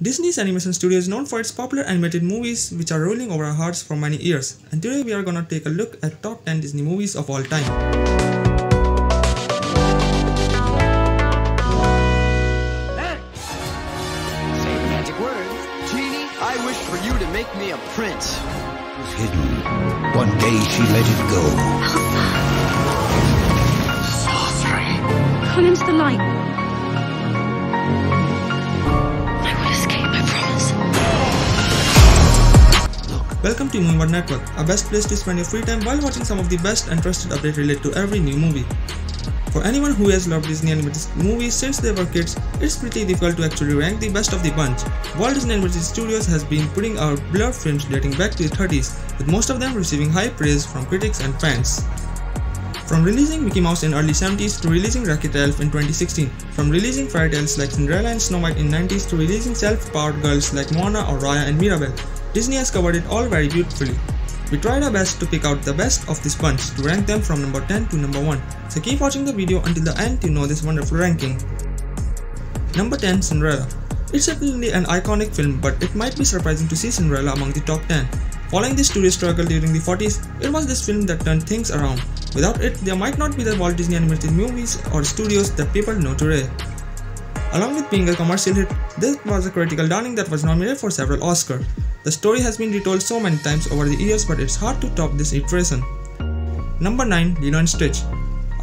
Disney's Animation Studios is known for its popular animated movies which are ruling over our hearts for many years, and today we are gonna take a look at top 10 Disney movies of all time. Say the magic word. Genie, I wish for you to make me a prince. It was hidden. One day she let it go. Come into the light. I will escape, I promise. Welcome to Movie Network, a best place to spend your free time while watching some of the best and trusted updates related to every new movie. For anyone who has loved Disney animated movies since they were kids, it's pretty difficult to actually rank the best of the bunch. Walt Disney Animation Studios has been putting out beloved films dating back to the 30s, with most of them receiving high praise from critics and fans. From releasing Mickey Mouse in early 70s to releasing Wreck-It Ralph in 2016, from releasing fairy tales like Cinderella and Snow White in 90s to releasing self-powered girls like Moana or Raya and Mirabel, Disney has covered it all very beautifully. We tried our best to pick out the best of this bunch to rank them from number 10 to number 1, so keep watching the video until the end to know this wonderful ranking. Number 10, Cinderella. It's certainly an iconic film, but it might be surprising to see Cinderella among the top 10. Following the studio struggle during the 40s, it was this film that turned things around. Without it, there might not be the Walt Disney Animated Movies or studios that people know today. Along with being a commercial hit, this was a critical darling that was nominated for several Oscars. The story has been retold so many times over the years, but it's hard to top this iteration. Number 9, Lilo and Stitch.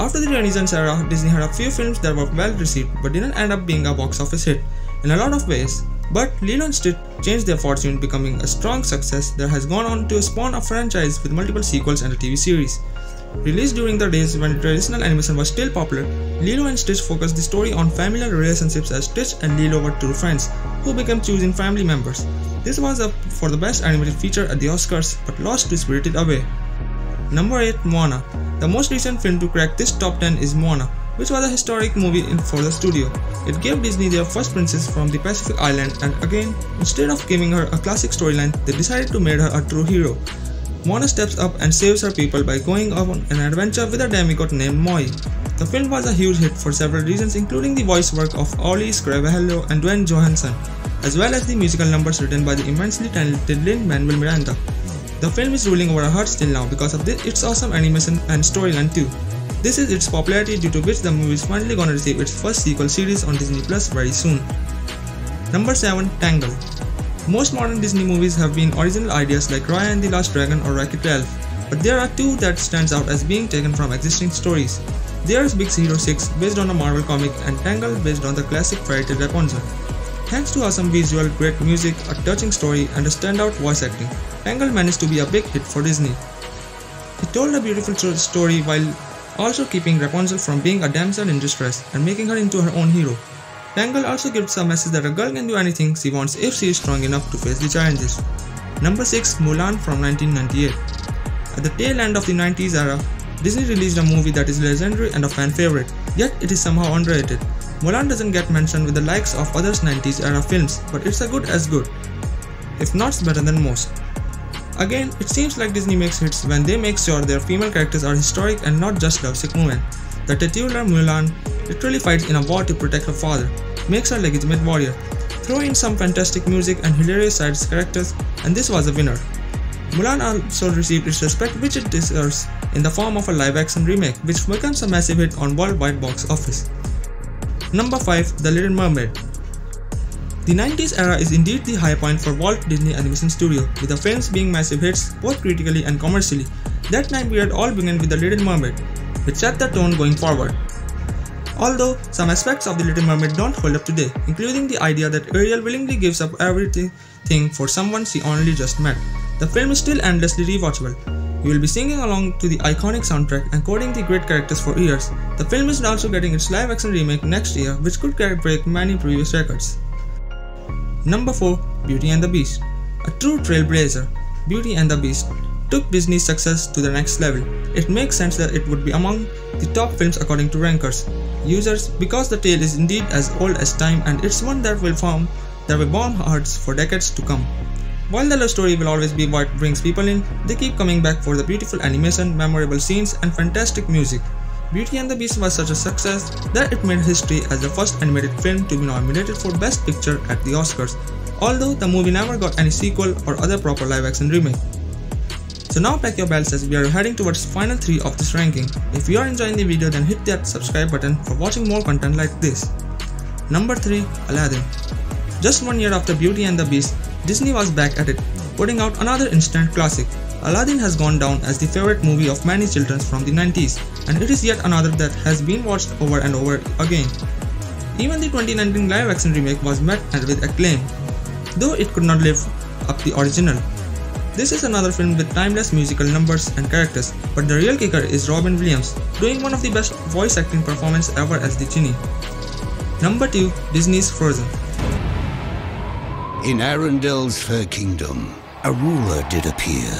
After the Renaissance era, Disney had a few films that were well received but didn't end up being a box office hit in a lot of ways. But Lilo and Stitch changed their fortune, becoming a strong success that has gone on to spawn a franchise with multiple sequels and a TV series. Released during the days when traditional animation was still popular, Lilo and Stitch focused the story on familial relationships as Stitch and Lilo were true friends who became chosen family members. This was up for the best animated feature at the Oscars but lost to Spirited Away. Number 8, Moana. The most recent film to crack this top 10 is Moana, which was a historic movie for the studio. It gave Disney their first princess from the Pacific Island, and again, instead of giving her a classic storyline, they decided to make her a true hero. Moana steps up and saves her people by going on an adventure with a demigod named Moi. The film was a huge hit for several reasons, including the voice work of Ollie Scrivello and Dwayne Johansson, as well as the musical numbers written by the immensely talented Lin-Manuel Miranda. The film is ruling over our hearts till now because of its awesome animation and storyline too. This is its popularity, due to which the movie is finally gonna receive its first sequel series on Disney Plus very soon. Number 7, Tangled. Most modern Disney movies have been original ideas like Raya and the Last Dragon or Wreck-It Ralph, but there are two that stands out as being taken from existing stories. There is Big Hero 6 based on a Marvel comic and Tangled based on the classic fairy tale Rapunzel. Thanks to awesome visual, great music, a touching story and a standout voice acting, Tangled managed to be a big hit for Disney. It told a beautiful story while also keeping Rapunzel from being a damsel in distress and making her into her own hero. Tangled also gives a message that a girl can do anything she wants if she is strong enough to face the challenges. Number 6, Mulan from 1998. At the tail end of the 90s era, Disney released a movie that is legendary and a fan favorite, yet it is somehow underrated. Mulan doesn't get mentioned with the likes of other 90s era films, but it's as good, if not better than most. Again, it seems like Disney makes hits when they make sure their female characters are historic and not just lovesick women. The titular Mulan literally fights in a war to protect her father, makes her a legitimate warrior. Throw in some fantastic music and hilarious side characters, and this was a winner. Mulan also received its respect which it deserves in the form of a live-action remake, which becomes a massive hit on worldwide box office. Number 5, The Little Mermaid. The 90s era is indeed the high point for Walt Disney Animation Studios, with the films being massive hits both critically and commercially. That time period all began with The Little Mermaid, which set the tone going forward. Although some aspects of The Little Mermaid don't hold up today, including the idea that Ariel willingly gives up everything for someone she only just met, the film is still endlessly rewatchable. You will be singing along to the iconic soundtrack and quoting the great characters for years. The film is also getting its live-action remake next year, which could break many previous records. Number 4, Beauty and the Beast. A true trailblazer, Beauty and the Beast took Disney's success to the next level. It makes sense that it would be among the top films according to rankers users, because the tale is indeed as old as time and it's one that will warm hearts for decades to come. While the love story will always be what brings people in, they keep coming back for the beautiful animation, memorable scenes and fantastic music. Beauty and the Beast was such a success that it made history as the first animated film to be nominated for Best Picture at the Oscars. although the movie never got any sequel or other proper live-action remake. So now pack your belts as we are heading towards final 3 of this ranking. If you are enjoying the video, then hit that subscribe button for watching more content like this. Number 3. Aladdin. Just 1 year after Beauty and the Beast, Disney was back at it, putting out another instant classic. Aladdin has gone down as the favorite movie of many children from the 90s, and it is yet another that has been watched over and over again. Even the 2019 live-action remake was met with acclaim, though it could not live up to the original. This is another film with timeless musical numbers and characters, but the real kicker is Robin Williams, doing one of the best voice acting performances ever as the genie. Number 2. Disney's Frozen. In Arendelle's fair kingdom, a ruler did appear.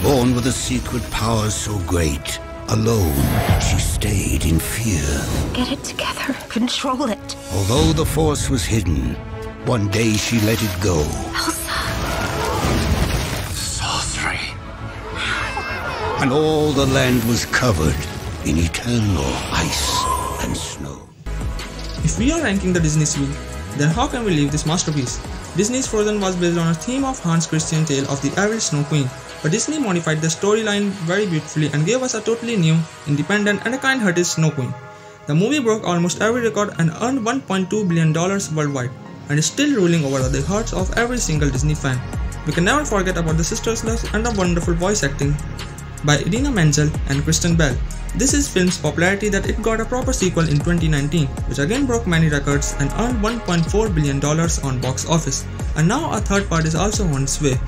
Born with a secret power so great, alone she stayed in fear. Get it together. Control it. Although the force was hidden, one day she let it go. Elsa. Sorcery. And all the land was covered in eternal ice and snow. If we are ranking the Disney suite, then how can we leave this masterpiece? Disney's Frozen was based on a theme of Hans Christian tale of the average Snow Queen, but Disney modified the storyline very beautifully and gave us a totally new, independent and a kind-hearted Snow Queen. The movie broke almost every record and earned $1.2 billion worldwide, and is still ruling over the hearts of every single Disney fan. We can never forget about the sisters' love and the wonderful voice acting by Idina Menzel and Kristen Bell. This is film's popularity that it got a proper sequel in 2019, which again broke many records and earned $1.4 billion on box office, and now a third part is also on its way.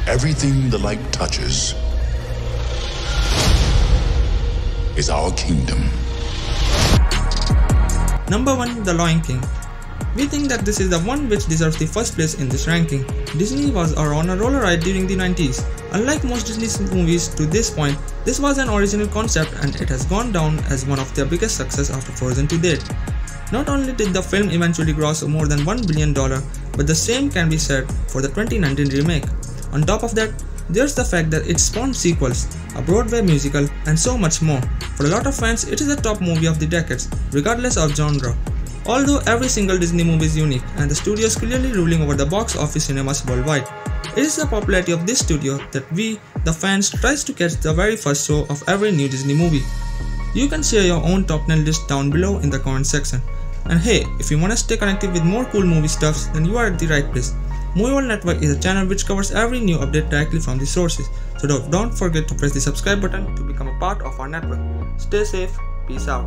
Everything the light touches is our kingdom. Number 1. The Lion King. We think that this is the one which deserves the first place in this ranking. Disney was on a roller ride during the 90s. Unlike most Disney movies to this point, this was an original concept and it has gone down as one of their biggest success after Frozen to date. Not only did the film eventually gross more than $1 billion, but the same can be said for the 2019 remake. On top of that, there's the fact that it spawned sequels, a Broadway musical, and so much more. For a lot of fans, it is the top movie of the decades, regardless of genre. Although every single Disney movie is unique, and the studio is clearly ruling over the box office cinemas worldwide. It is the popularity of this studio that we, the fans, tries to catch the very first show of every new Disney movie. You can share your own top 10 list down below in the comment section. And hey, if you wanna stay connected with more cool movie stuffs, then you are at the right place. Movie World Network is a channel which covers every new update directly from the sources, so don't forget to press the subscribe button to become a part of our network. Stay safe, peace out.